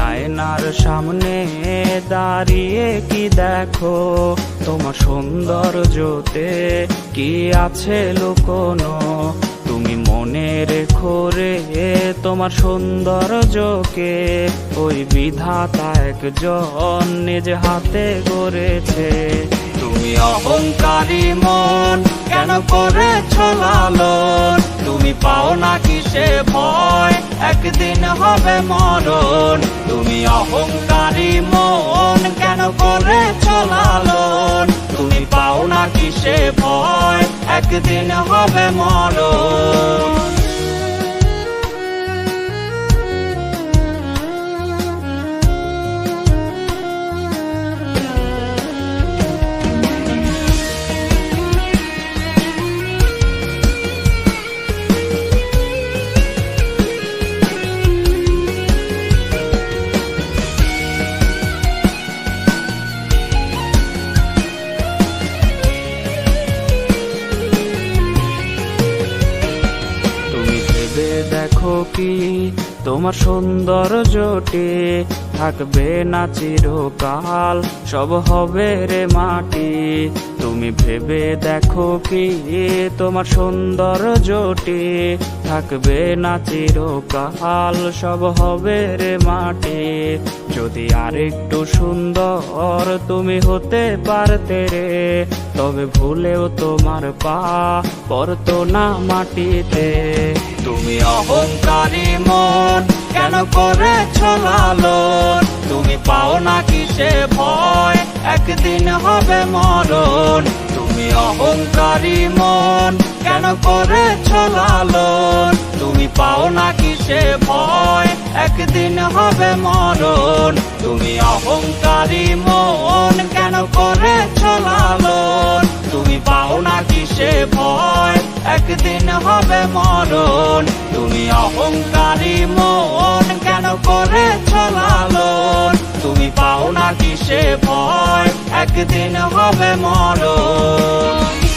আয়নার সামনে দাঁড়িয়ে কি দেখো, তোমার সৌন্দর্যতে কি আছে লুকোনো। তুমি মনে রেখো রে তোমার সৌন্দর্যকে, ওই বিধাতা একজন নিজ হাতে গড়েছে। তুমি অহংকারী মন কেন করেছ লালন, তুমি পাও না কিসে ভয় একদিন হবে মরণ। তুমি অহংকারী মন কেন করেছ লালন, তুমি পাও না কিসে ভয় একদিন হবে মরণ। দেখো কি তোমার সৌন্দর্যটি থাকবে না চিরকাল, সব হবে রে মাটি। তুমি ভেবে দেখো কি তোমার সৌন্দর্যটি থাকবে না চিরকাল, সব হবে রে মাটি। যদি আরেকটু সুন্দর তুমি হতে পারতে রে, তবে ভুলেও তোমার পা পড়তো না মাটিতে। তুমি অহংকারী মন কেন করেছ লালন, তুমি পাও না কিসে ভয় একদিন হবে মরণ। তুমি অহংকারী মন কেন করেছ লালন, তুমি পাও না কিসে ভয় একদিন হবে মরণ। তুমি অহংকারী মন কেন করেছ লালন, তুমি পাও না কিসে ভয় একদিন হবে মরণ। তুমি অহংকারী মন কেন করেছ লালন, তুমি পাও না কিসে ভয় একদিন হবে মরণ।